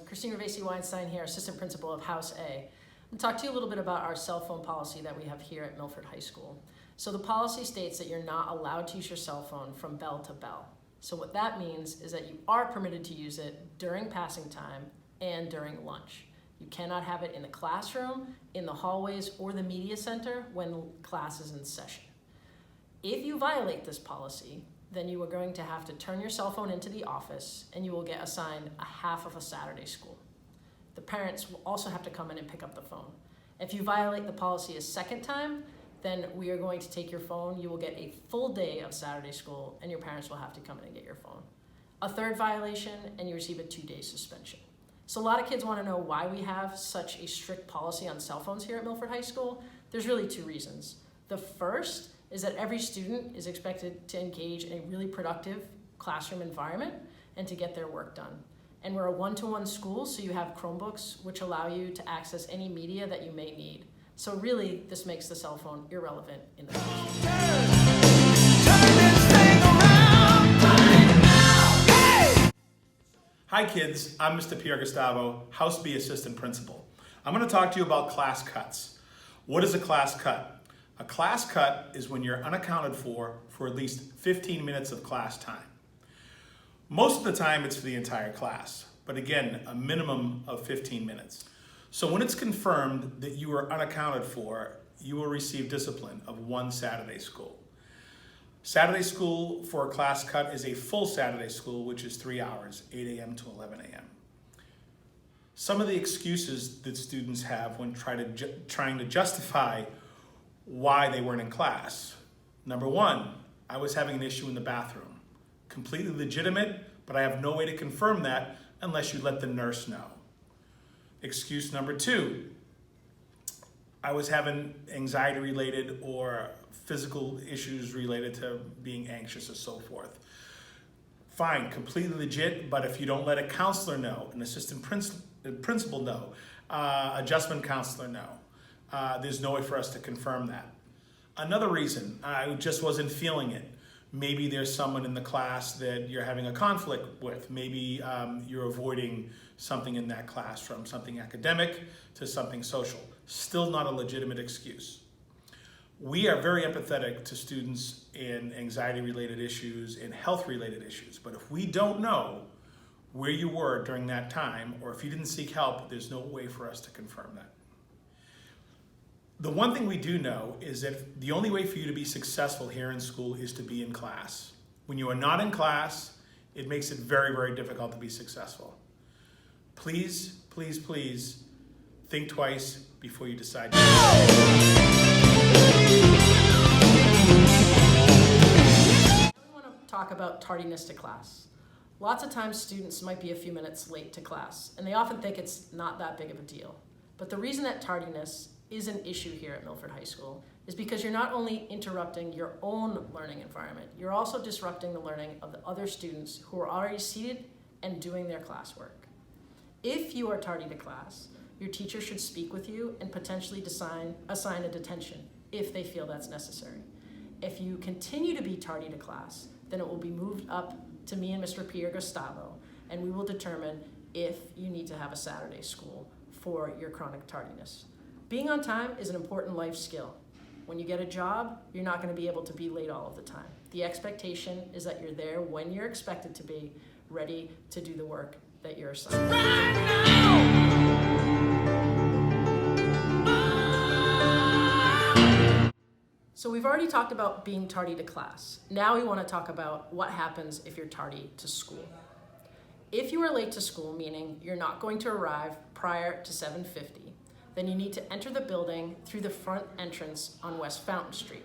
Christine Ravesi-Weinstein here, Assistant Principal of House A. I'm going to talk to you a little bit about our cell phone policy that we have here at Milford High School. So the policy states that you're not allowed to use your cell phone from bell to bell. So what that means is that you are permitted to use it during passing time and during lunch. You cannot have it in the classroom, in the hallways, or the media center when class is in session. If you violate this policy, then you are going to have to turn your cell phone into the office and you will get assigned a half of a Saturday school. The parents will also have to come in and pick up the phone. If you violate the policy a second time, then we are going to take your phone. You will get a full day of Saturday school and your parents will have to come in and get your phone. A third violation and you receive a 2-day suspension. So a lot of kids want to know why we have such a strict policy on cell phones here at Milford High School. There's really 2 reasons. The first is that every student is expected to engage in a really productive classroom environment and to get their work done. And we're a one-to-one school, so you have Chromebooks, which allow you to access any media that you may need. So really, this makes the cell phone irrelevant in the future. Hi kids, I'm Mr. Pierre Gustavo, House B Assistant Principal. I'm going to talk to you about class cuts. What is a class cut? A class cut is when you're unaccounted for at least 15 minutes of class time. Most of the time it's for the entire class, but again, a minimum of 15 minutes. So when it's confirmed that you are unaccounted for, you will receive discipline of 1 Saturday school. Saturday school for a class cut is a full Saturday school, which is 3 hours, 8 a.m. to 11 a.m. Some of the excuses that students have when trying to justify why they weren't in class. Number 1, I was having an issue in the bathroom. Completely legitimate, but I have no way to confirm that unless you let the nurse know. Excuse number 2, I was having anxiety related or physical issues related to being anxious or so forth. Fine, completely legit, but if you don't let a counselor know, an assistant principal know, adjustment counselor know, there's no way for us to confirm that. Another reason, I just wasn't feeling it. Maybe there's someone in the class that you're having a conflict with. Maybe you're avoiding something in that class, from something academic to something social. Still not a legitimate excuse. We are very empathetic to students in anxiety-related issues and health-related issues, but if we don't know where you were during that time, or if you didn't seek help, there's no way for us to confirm that. The one thing we do know is that the only way for you to be successful here in school is to be in class. When you are not in class, it makes it very, very difficult to be successful. Please, please, please think twice before you decide. I want to talk about tardiness to class. Lots of times students might be a few minutes late to class, and they often think it's not that big of a deal. But the reason that tardiness is an issue here at Milford High School is because you're not only interrupting your own learning environment, you're also disrupting the learning of the other students who are already seated and doing their classwork. If you are tardy to class, your teacher should speak with you and potentially assign a detention if they feel that's necessary. If you continue to be tardy to class, then it will be moved up to me and Mr. Pierre Gustavo, and we will determine if you need to have a Saturday school for your chronic tardiness. Being on time is an important life skill. When you get a job, you're not going to be able to be late all of the time. The expectation is that you're there when you're expected to be, ready to do the work that you're assigned. Right now! So we've already talked about being tardy to class. Now we want to talk about what happens if you're tardy to school. If you are late to school, meaning you're not going to arrive prior to 7:50, then you need to enter the building through the front entrance on West Fountain Street.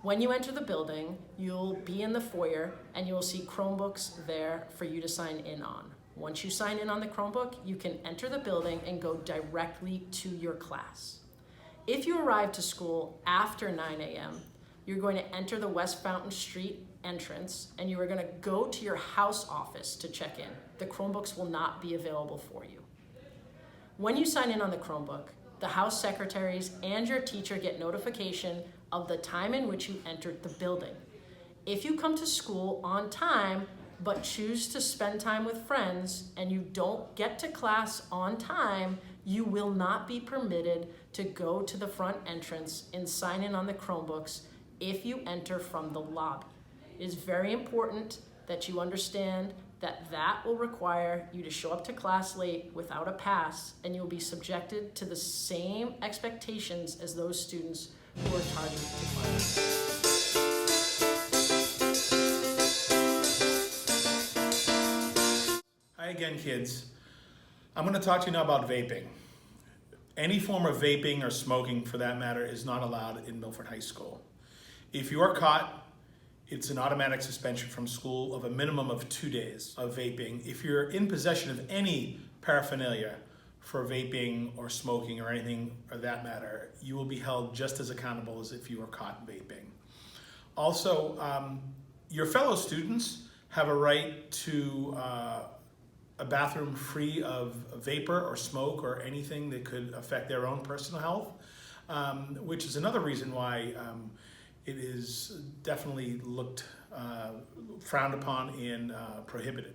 When you enter the building, you'll be in the foyer and you will see Chromebooks there for you to sign in on. Once you sign in on the Chromebook, you can enter the building and go directly to your class. If you arrive to school after 9 a.m., you're going to enter the West Fountain Street entrance and you are going to go to your house office to check in. The Chromebooks will not be available for you. When you sign in on the Chromebook, the house secretaries and your teacher get notification of the time in which you entered the building. If you come to school on time, but choose to spend time with friends and you don't get to class on time, you will not be permitted to go to the front entrance and sign in on the Chromebooks if you enter from the lobby. It is very important that you understand that that will require you to show up to class late without a pass, and you'll be subjected to the same expectations as those students who are targeted to class. Hi again, kids. I'm going to talk to you now about vaping. Any form of vaping or smoking, for that matter, is not allowed in Milford High School. If you are caught, it's an automatic suspension from school of a minimum of 2 days of vaping. If you're in possession of any paraphernalia for vaping or smoking or anything of that matter, you will be held just as accountable as if you were caught vaping. Also, your fellow students have a right to a bathroom free of vapor or smoke or anything that could affect their own personal health, which is another reason why it is definitely frowned upon and prohibited.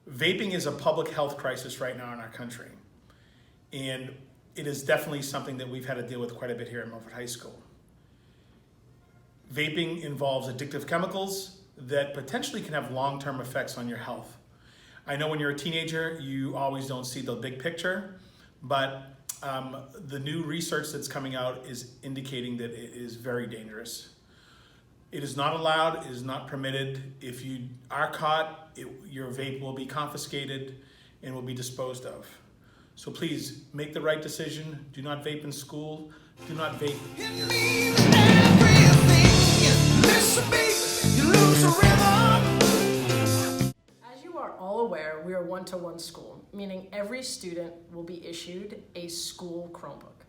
Vaping is a public health crisis right now in our country, and it is definitely something that we've had to deal with quite a bit here at Milford High School. Vaping involves addictive chemicals that potentially can have long-term effects on your health. I know when you're a teenager, you always don't see the big picture, but the new research that's coming out is indicating that it is very dangerous. It is not allowed, it is not permitted. If you are caught, your vape will be confiscated and will be disposed of. So please, make the right decision. Do not vape in school. Do not vape here. As you are all aware, we are one-to-one school, meaning every student will be issued a school Chromebook.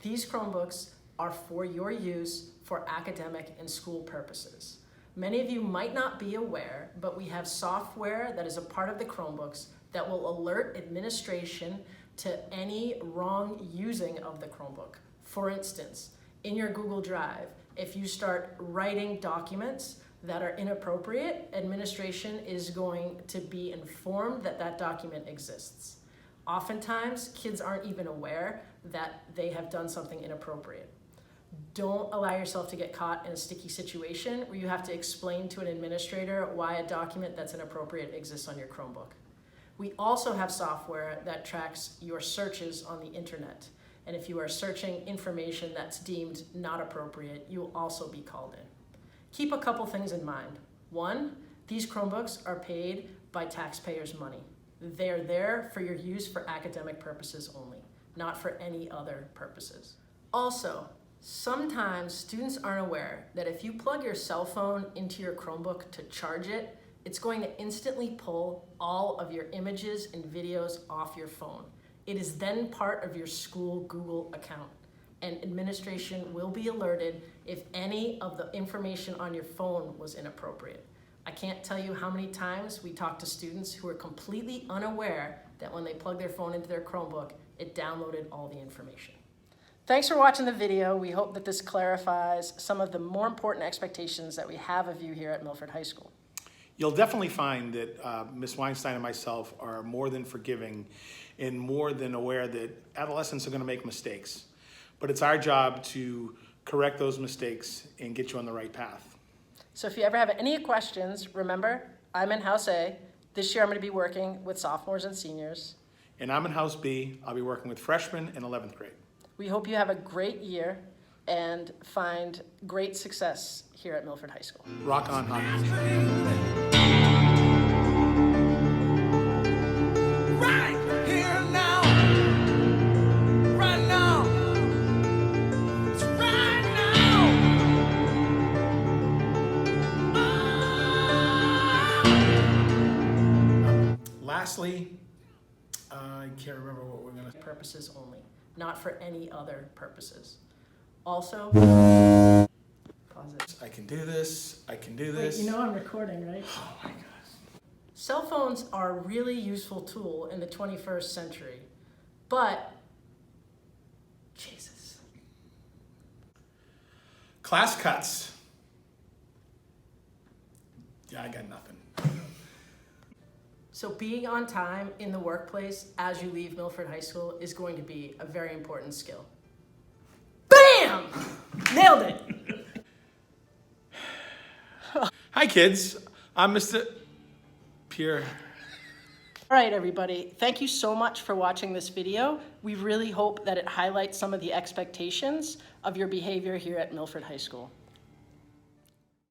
These Chromebooks are for your use for academic and school purposes. Many of you might not be aware, but we have software that is a part of the Chromebooks that will alert administration to any wrong using of the Chromebook. For instance, in your Google Drive, if you start writing documents that are inappropriate, administration is going to be informed that that document exists. Oftentimes, kids aren't even aware that they have done something inappropriate. Don't allow yourself to get caught in a sticky situation where you have to explain to an administrator why a document that's inappropriate exists on your Chromebook. We also have software that tracks your searches on the internet. And if you are searching information that's deemed not appropriate, you will also be called in. Keep a couple things in mind. One, these Chromebooks are paid by taxpayers' money. They're there for your use for academic purposes only, not for any other purposes. Also, sometimes students aren't aware that if you plug your cell phone into your Chromebook to charge it, it's going to instantly pull all of your images and videos off your phone. It is then part of your school Google account, and administration will be alerted if any of the information on your phone was inappropriate. I can't tell you how many times we talk to students who are completely unaware that when they plug their phone into their Chromebook, it downloaded all the information. Thanks for watching the video. We hope that this clarifies some of the more important expectations that we have of you here at Milford High School. You'll definitely find that Ms. Weinstein and myself are more than forgiving and more than aware that adolescents are going to make mistakes. But it's our job to correct those mistakes and get you on the right path. So if you ever have any questions, remember, I'm in House A. This year I'm going to be working with sophomores and seniors. And I'm in House B. I'll be working with freshmen in 11th grade. We hope you have a great year and find great success here at Milford High School. Rock on, Hawkins. Right here now. Right now. It's right now. Lastly, I can't remember what we're going to... Purposes only, not for any other purposes. Also, pause it. I can do this. I can do Wait, this. you know I'm recording, right? Oh my gosh. Cell phones are a really useful tool in the 21st century, but Jesus. Class cuts. Yeah, I got nothing. So being on time in the workplace as you leave Milford High School is going to be a very important skill. BAM! Nailed it! Hi kids, I'm Mr. Pierre. All right, everybody, thank you so much for watching this video. We really hope that it highlights some of the expectations of your behavior here at Milford High School.